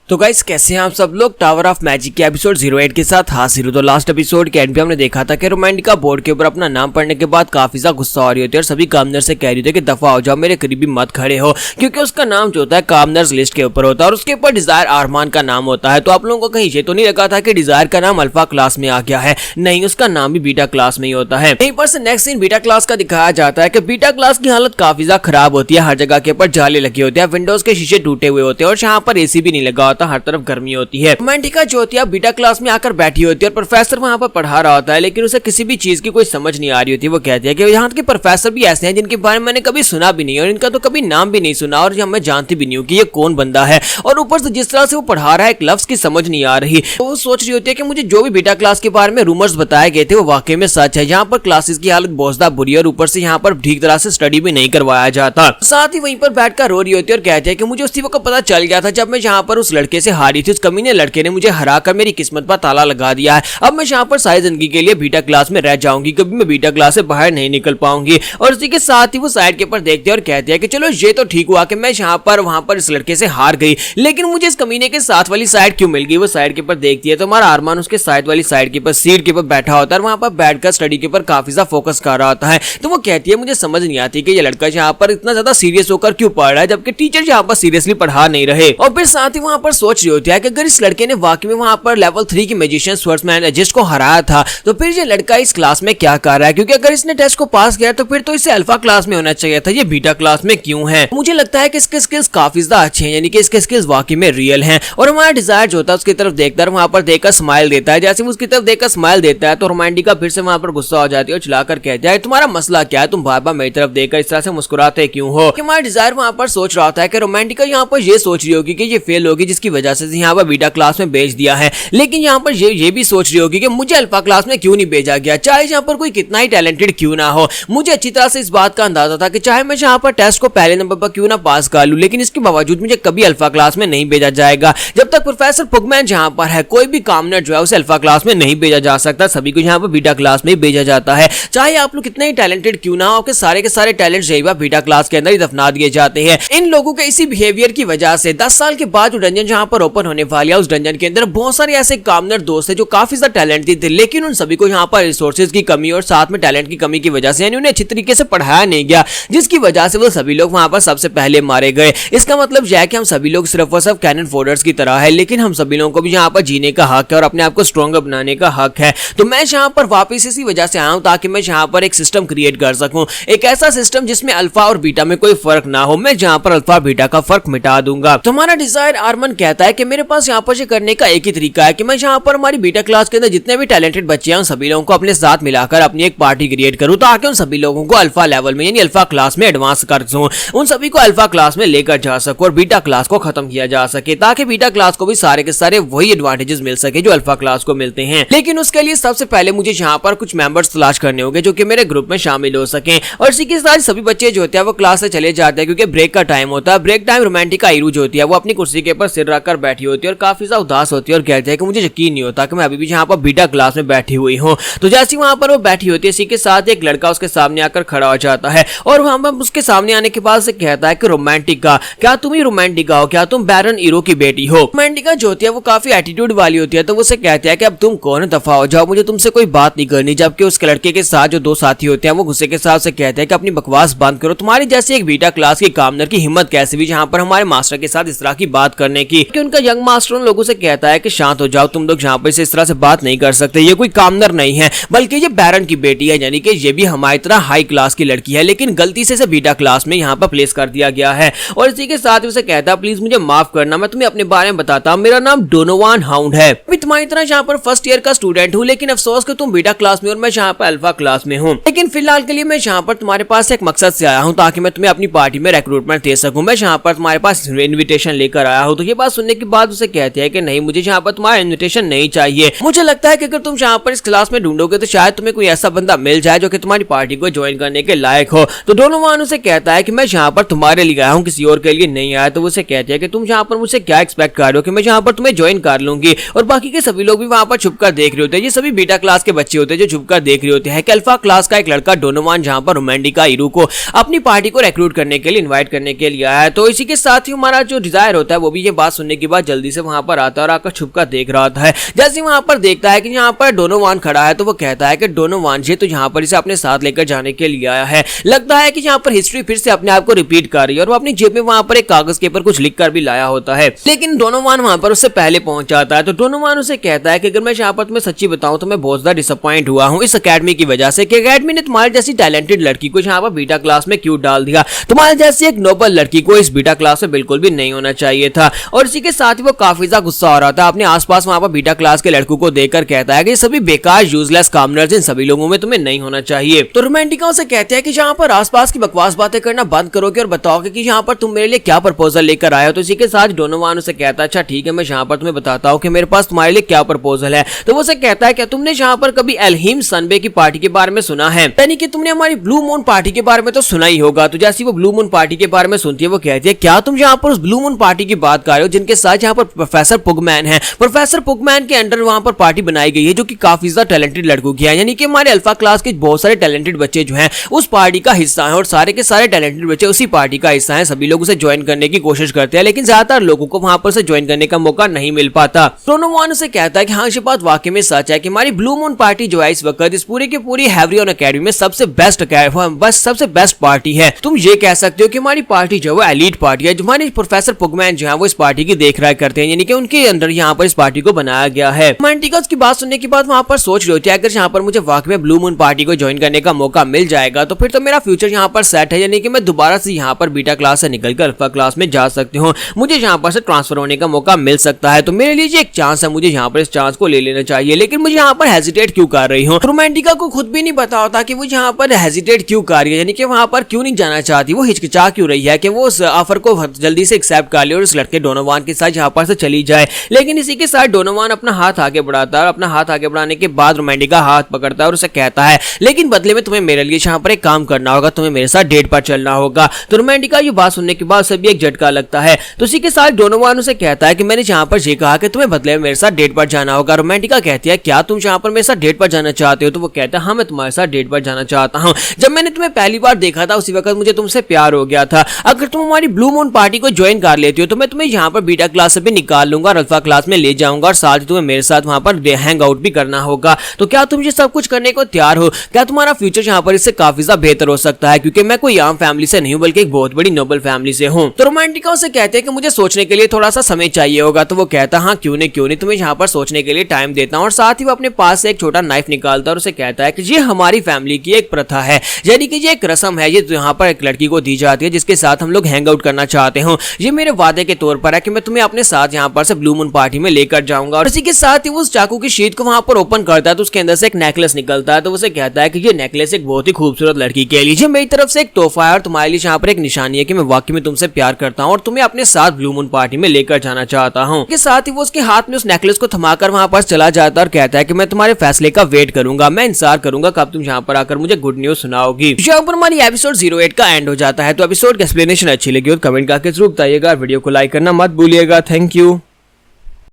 तो गाइस कैसे हैं आप सब लोग। टावर ऑफ मैजिक के एपिसोड 08 के साथ हाजिर हो। तो लास्ट एपिसोड के एंड पे हमने देखा था कि रोमांटिका बोर्ड के ऊपर अपना नाम पढ़ने के बाद काफी ज्यादा गुस्सा हो रही होती है और सभी कामनर्स से कह रही होती है कि दफा हो जाओ, मेरे करीबी मत खड़े हो, क्योंकि उसका नाम जो होता है कामनर्स लिस्ट के ऊपर होता है और उसके ऊपर डिजायर आरमान का नाम होता है। तो आप लोगों को कहीं ये तो नहीं लगा था कि डिजायर का नाम अल्फा क्लास में आ गया है? नहीं, उसका नाम भी बीटा क्लास में ही होता है। यहीं पर से नेक्स्ट सीन बीटा क्लास का दिखाया जाता है कि बीटा क्लास की हालत काफी ज्यादा खराब होती है। हर जगह के ऊपर जाले लगे होते हैं, विंडोज के शीशे टूटे हुए होते हैं और यहाँ पर एसी भी नहीं लगा होता, हर तरफ गर्मी होती है। रोमांटिका जो होती है बीटा क्लास में आकर बैठी होती है और प्रोफेसर वहां पर पढ़ा रहा होता है, लेकिन उसे किसी भी चीज की कोई समझ नहीं आ रही होती। वो कहती है कि यहाँ के प्रोफेसर भी ऐसे हैं जिनके बारे में मैंने कभी सुना भी नहीं और इनका तो कभी नाम भी नहीं सुना और मैं जानती भी नहीं हूँ कि ये कौन बंदा है। और ऊपर से जिस तरह से वो पढ़ा रहा है एक लफ्ज की समझ नहीं आ रही। तो वो सोच रही होती है कि मुझे जो भी बीटा क्लास के बारे में रूमर्स बताए गए थे वो वाकई में सच है। यहाँ पर क्लासेस की हालत बहुत ज्यादा बुरी है और ऊपर से यहाँ पर ठीक तरह से स्टडी भी नहीं करवाया जाता। साथ ही वहीं पर बैठकर रो रही होती है और कहती है कि मुझे उसी वक्त पता चल गया था जब मैं यहाँ पर उस लड़के से हारी थी। उस कमीने लड़के ने मुझे हराकर मेरी किस्मत पर ताला लगा दिया है। अब मैं यहाँ पर सारी जिंदगी के लिए बीटा क्लास में रह जाऊंगी, कभी मैं बीटा क्लास से बाहर नहीं निकल पाऊंगी। और इसी के साथ ही वो साइड के ऊपर देखती है और कहती है कि चलो ये तो ठीक हुआ कि मैं यहाँ पर वहां पर इस लड़के से हार गई, लेकिन मुझे इस कमीने के साथ वाली साइड क्यों मिल गई? वो साइड के ऊपर देखती है तो हमारा अरमान उसके साइड वाली साइड के ऊपर सीट के ऊपर बैठा होता है और वहां पर बैठकर स्टडी के ऊपर काफी ज्यादा फोकस कर रहा होता है। तो वो कहती है मुझे समझ नहीं आती कि ये लड़का यहाँ पर इतना ज्यादा सीरियस होकर क्यों पढ़ रहा है जबकि टीचर यहाँ पर सीरियसली पढ़ा नहीं रहे। और फिर साथ ही वहां पर सोच रही होती है कि अगर इस लड़के ने वाकई में वहां पर लेवल 3 की मैजिशियन स्वर्ड्समैन एजिस्ट को हराया था तो फिर ये लड़का इस क्लास में क्या कर रहा है? क्योंकि अगर इसने टेस्ट को पास किया तो फिर तो इसे अल्फा क्लास में होना चाहिए था, ये बीटा क्लास में क्यों है? मुझे लगता है कि इसके स्किल्स काफी ज्यादा अच्छे हैं, यानी कि इसके स्किल्स वाकई में रियल हैं। और हमारा डिजायर जो होता है उसकी तरफ देखकर वहां पर देखकर स्माइल देता है। जैसे उसकी तरफ देखकर स्माइल देता है तो रोमांटिका फिर से वहां पर गुस्सा हो जाती है और चिल्लाकर कहती है तुम्हारा मसला क्या है? तुम बार बार मेरी तरफ देखकर इस तरह से मुस्कुराते क्यों हो? हमारा डिजायर वहां पर सोच रहा होता है कि रोमांटिका यहाँ पर ये सोच रही होगी कि ये फेल होगी जिसकी वजह से यहाँ पर बीटा क्लास में भेज दिया है, लेकिन यहाँ पर ये भी सोच रही होगी कि मुझे अल्फा क्लास में क्यों नहीं भेजा गया, चाहे यहाँ पर कोई कितना ही टैलेंटेड क्यों ना हो। मुझे अच्छी तरह से इस बात का अंदाजा था कि चाहे मैं यहाँ पर टेस्ट को पहले नंबर पर क्यों ना पास कर लूं, लेकिन इसके बावजूद मुझे कभी अल्फा क्लास में नहीं भेजा जाएगा। जब तक प्रोफेसर पुगमैन यहाँ पर है कोई भी कामनर जो है उसे अल्फा क्लास में नहीं भेजा जा सकता, सभी को यहाँ पर बीटा क्लास में भेजा जाता है। चाहे आप लोग कितने ही टैलेंटेड क्यों ना हो, आपके सारे के सारे टैलेंट जो है बीटा क्लास के अंदर ही दफना दिए जाते हैं। इन लोगों के इसी बिहेवियर की वजह से 10 साल के बाद जो डंजन जहाँ पर ओपन होने वाली है उस डंजन के अंदर बहुत सारे ऐसे कामनर दोस्त है जो काफी ज्यादा टैलेंटेड थे, लेकिन उन सभी को यहाँ पर रिसोर्सेज की कमी और साथ में टैलेंट की कमी की वजह से यानी उन्हें अच्छी तरीके से पढ़ाया नहीं गया, जिसकी वजह से वो सभी लोग वहां पर सबसे पहले मारे गए। इसका मतलब यह है कि हम सभी लोग सिर्फ और सिर्फ कैनन फोर्डर्स की तरह है, लेकिन हम सभी लोगों को भी यहाँ पर जीने का हक है और अपने आप को स्ट्रॉन्गर बनाने का हक है। तो मैं यहाँ पर वापस इसी वजह से आया हूँ ताकि मैं यहाँ पर एक सिस्टम क्रिएट कर सकूं, एक ऐसा सिस्टम जिसमें अल्फा और बीटा में कोई फर्क ना हो। मैं जहाँ पर अल्फा बीटा का फर्क मिटा दूंगा। तो हमारा डिजायर आरमन कहता है कि मेरे पास यहाँ पर करने का एक ही तरीका है कि मैं यहाँ पर हमारी बीटा क्लास के अंदर जितने भी टैलेंटेड बच्चे हैं उन सभी लोगों को अपने साथ मिलाकर अपनी एक पार्टी क्रिएट करूं ताकि उन सभी लोगों को अल्फा लेवल में यानी अल्फा क्लास में एडवांस कर दूं, उन सभी को अल्फा क्लास में लेकर जा सकूं और बीटा क्लास को खत्म किया जा सके ताकि बीटा क्लास को भी सारे के सारे वही एडवांटेजेस मिल सके जो अल्फा क्लास को मिलते हैं। लेकिन उसके लिए सबसे पहले मुझे यहाँ पर कुछ मेंबर्स तलाश करने होंगे जो कि मेरे ग्रुप में शामिल हो सके। और इसी के साथ सभी बच्चे जो होते हैं वो क्लास से चले जाते हैं क्योंकि ब्रेक का टाइम होता है। ब्रेक टाइम रोमांटिका आयरू जो होती है वो अपनी कुर्सी के ऊपर सिर रखकर बैठी होती है और काफी ज्यादा उदास होती है और कहती है कि मुझे यकीन नहीं होता कि मैं अभी भी यहाँ पर बीटा क्लास में बैठी हुई हूँ। तो जैसे वहां पर वो बैठी होती है इसी के साथ एक लड़का उसके सामने आकर खड़ा हो जाता है और वहां पर उसके सामने आने के बाद से कहता है कि रोमांटिका, क्या तुम ही रोमांटिका हो? क्या तुम बैरन ईरो की बेटी हो? रोमांटिका जो होती है वो काफी एटीट्यूड वाली होती है तो वो उसे कहती है कि अब तुम कौन, दफा हो जाओ, मुझे तुमसे कोई बात नहीं करनी। जबकि उसके लड़के के साथ जो दो साथी होते हैं वो गुस्से के साथ से कहते हैं कि अपनी बकवास बंद करो, तुम्हारी जैसे एक बीटा क्लास की कामनर की हिम्मत कैसे भी यहाँ पर हमारे मास्टर के साथ इस तरह की बात करने की। उनका यंग मास्टर उन लोगों से कहता है कि शांत हो जाओ, तुम लोग यहाँ पर इस तरह से बात नहीं कर सकते, ये कोई कामनर नहीं है बल्कि ये बैरन की बेटी है, यानी कि ये भी हमारी तरह हाई क्लास की लड़की है, लेकिन गलती से बीटा क्लास में यहाँ पर प्लेस कर दिया गया है। और इसी के साथ उसे कहता है प्लीज मुझे माफ करना, मैं तुम्हें अपने बारे में बताता हूँ, मेरा नाम डोनोवान हाउंड है, मैं तुम्हारी तरह यहाँ पर फर्स्ट ईयर का स्टूडेंट हूँ, लेकिन अफसोस कि तुम बीटा क्लास में और मैं यहाँ पर अल्फा क्लास में हूँ। लेकिन फिलहाल के लिए मैं यहाँ पर तुम्हारे पास एक मकसद से आया हूँ ताकि मैं तुम्हें अपनी पार्टी में रिक्रूटमेंट दे सकूं। मैं यहाँ पर तुम्हारे पास इन्विटेशन लेकर आया हूँ। तो ये बात सुनने के बाद उसे कहती है कि नहीं, मुझे यहाँ पर तुम्हारा इन्विटेशन नहीं चाहिए। मुझे लगता है कि अगर तुम यहाँ पर इस क्लास में ढूंढोगे तो शायद तुम्हें कोई ऐसा बंदा मिल जाए जो कि तुम्हारी पार्टी को ज्वाइन करने के लायक हो। तो डोनोवान उसे कहता है कि मैं यहाँ पर तुम्हारे लिए आया हूँ, किसी और के लिए नहीं आया। तो उसे कहती है कि तुम यहाँ पर मुझसे क्या एक्सपेक्ट कर रहे हो कि मैं यहाँ पर तुम्हें ज्वाइन कर लूंगी। और बाकी के सभी लोग भी वहां पर छुपकर देख रहे होते हैं। ये सभी बीटा क्लास के बच्चे होते हैं जो छुपकर देख रहे होते हैं कि अल्फा क्लास का एक लड़का डोनोवान जहाँ पर रोमांटिका ईरू को अपनी पार्टी को रिक्रूट करने के लिए इन्वाइट करने के लिए आया है। तो इसी के साथ ही हमारा जो डिजायर होता है वो भी ये बात सुनने के बाद जल्दी से वहां पर आता है और आकर छुप कर देख रहा है। जैसे वहां पर देखता है कि यहाँ पर डोनोवान खड़ा है तो वो कहता है कि डोनोवान जी तो यहाँ पर इसे अपने साथ लेकर जाने के लिए आया है। लगता है कि यहाँ पर हिस्ट्री फिर से अपने आप को रिपीट कर रही है और वो अपनी जेब में वहां पर एक कागज के ऊपर कुछ लिख कर भी लाया होता है। लेकिन डोनोवान वहां पर उससे पहले पहुंच जाता है तो डोनोवान उसे कहता है कि अगर मैं यहाँ पर तुम्हें सच्ची बताऊं तो मैं बहुत ज्यादा डिसअपॉइंट हुआ हूँ इस अकेडमी की वजह से कि अकेडमी ने तुम्हारे जैसी टैलेंटेड लड़की को यहाँ पर बीटा क्लास में क्यों डाल दिया। तुम्हारे जैसी एक नोबल लड़की को इस बीटा क्लास में बिल्कुल भी नहीं होना चाहिए था। और इसी के साथ ही वो काफी ज्यादा गुस्सा हो रहा था। अपने आसपास वहां पर बीटा क्लास के लड़कों को देखकर कहता है कि सभी बेकार यूजलेस कॉमनर्स इन सभी लोगों में तुम्हें नहीं होना चाहिए। तो रोमांटिका से कहते हैं कि यहाँ पर आसपास की बकवास बातें करना बंद करोगे और बताओगे कि यहाँ पर तुम मेरे लिए क्या प्रपोजल लेकर आए हो। तो इसी के साथ डोनोवान उसे कहता है अच्छा ठीक है मैं यहाँ पर तुम्हें बताता हूँ कि मेरे पास तुम्हारे लिए क्या प्रपोजल है। तो वो उसे कहता है क्या तुमने यहाँ पर कभी एल्हीम सनबे की पार्टी के बारे में सुना है, यानी कि तुमने हमारी ब्लू मून पार्टी के बारे में तो सुना ही होगा। तो जैसे वो ब्लू मून पार्टी के बारे में सुनती है वो कहती है क्या तुम यहाँ पर उस ब्लू मून पार्टी की बात कर रहे हो जिनके साथ यहाँ पर प्रोफेसर पुगमैन है। प्रोफेसर पुगमैन के अंडर वहां पर पार्टी बनाई गई है जो कि काफी ज्यादा टैलेंटेड लड़कों की है, यानी कि हमारे अल्फा क्लास के बहुत सारे टैलेंटेड बच्चे जो हैं उस पार्टी का हिस्सा हैं और सारे के सारे टैलेंटेड बच्चे उसी पार्टी का हिस्सा हैं। सभी लोग उसे ज्वाइन करने की कोशिश करते हैं लेकिन ज्यादातर लोगों को वहां पर से ज्वाइन करने का मौका नहीं मिल पाता। डोनोवान उसे कहता है कि हाँ ये बात वाकई में सच है कि हमारी ब्लू मून पार्टी जो है इस वक्त इस पूरी की पूरी हेवरियन एकेडमी में सबसे बेस्ट पार्टी है। तुम ये कह सकते हो कि हमारी पार्टी जो है एलीट पार्टी है। हमारी प्रोफेसर पुगमैन जो है वो इस पार्टी की देख रेख करते हैं, यानी कि उनके अंदर यहाँ पर इस पार्टी को बनाया गया है। रोमांटिका उसकी बात सुनने के बाद वहां पर सोच रही होती है अगर यहाँ पर मुझे वाकई में ब्लू मून पार्टी को ज्वाइन करने का मौका मिल जाएगा तो फिर तो मेरा फ्यूचर यहाँ पर सेट है, यानी कि मैं दोबारा से यहाँ पर बीटा क्लास से निकलकर अल्फा क्लास में जा सकती हूँ। मुझे यहाँ पर से ट्रांसफर होने का मौका मिल सकता है तो मेरे लिए एक चांस है, मुझे यहाँ पर इस चांस को ले लेना चाहिए। लेकिन मुझे यहाँ पर हेजिटेट क्यों कर रही हूँ। रोमांटिका को खुद भी नहीं पता होता कि वो यहाँ पर हेजिटेट क्यों कर रही है, यानी कि वहां पर क्यों नहीं जाना चाहती, वो हिचकिचा क्यों रही है कि वो उस ऑफर को जल्दी से एक्सेप्ट कर ले और उस लड़के डोनोवान के साथ यहाँ पर से चली जाए। लेकिन इसी के साथ डोनोवान अपना हाथ आगे बढ़ाता है और अपना हाथ आगे बढ़ाने के बाद रोमांटिका हाथ पकड़ता है और उसे कहता है लेकिन बदले में तुम्हें मेरे लिए यहाँ पर एक काम करना होगा, तुम्हें मेरे साथ डेट पर चलना होगा। तो रोमांटिका ये बात सुनने के बाद सभी एक झटका लगता है। तो इसी के साथ डोनोवान उसे कहता है कि मैंने यहाँ पर ये कहा कि तुम्हें बदले में मेरे साथ डेट पर जाना होगा। रोमांटिका कहती है क्या तुम यहाँ पर मेरे साथ डेट पर जाना चाहते हो। तो वो कहता है हाँ मैं तुम्हारे साथ डेट पर जाना चाहता हूँ। जब मैंने तुम्हें पहली बार देखा था उसी वक्त मुझे तुमसे प्यार हो गया था। अगर तुम हमारी ब्लू मून पार्टी को ज्वाइन कर लेती हो तो मैं तुम्हें यहाँ पर बीटा क्लास से भी निकाल लूंगा और अल्फा क्लास में ले जाऊंगा और साथ ही तुम्हें मेरे साथ वहां पर हैंग आउट भी करना होगा। तो क्या तुम ये सब कुछ करने को तैयार हो? क्या तुम्हारा फ्यूचर यहाँ पर इससे काफी ज्यादा बेहतर हो सकता है, क्योंकि मैं कोई आम फैमिली से नहीं हूँ बल्कि एक बहुत बड़ी नोबल फैमिली से हूँ। तो रोमांटिका उसे कहते हैं कि मुझे सोचने के लिए थोड़ा सा समय चाहिए होगा। तो वो कहता है हाँ क्यों नहीं तुम्हें यहाँ पर सोचने के लिए टाइम देता हूँ। और साथ ही वो अपने पास से एक छोटा नाइफ निकालता है और उसे कहता है कि ये हमारी फैमिली की एक प्रथा है, यानी कि ये एक रस्म है, ये यहाँ पर एक लड़की को दी जाती है जिसके साथ हम लोग हैंग आउट करना चाहते हो। ये मेरे वादे के तौर पर है कि मैं तुम्हें अपने साथ यहाँ पर से ब्लू मून पार्टी में लेकर जाऊंगा। और इसी के साथ ही वो उस चाकू की शीट को वहां पर ओपन करता है तो उसके अंदर से एक नेकलेस निकलता है। तो उसे कहता है कि ये नेकलेस एक बहुत ही खूबसूरत लड़की के लिए मेरी तरफ से एक तोहफा है और तुम्हारे लिए यहाँ पर एक निशानी है कि मैं वाकई में तुमसे प्यार करता हूँ और तुम्हें अपने साथ ब्लू मून पार्टी में लेकर जाना चाहता हूँ। के साथ ही वो उसके हाथ में उस नेकलेस को थमाकर वहां पर चला जाता है और कहता है कि मैं तुम्हारे फैसले का वेट करूंगा, मैं इंतजार करूंगा कब तुम यहाँ पर आकर मुझे गुड न्यूज सुनाओगी। यहाँ पर हमारी एपिसोड 08 का एंड हो जाता है। तो एपिसोड की एक्सप्लेनेशन अच्छी लगी हो कमेंट करके जरूर बताइएगा, वीडियो को लाइक करना मत भूलिएगा। Thank you.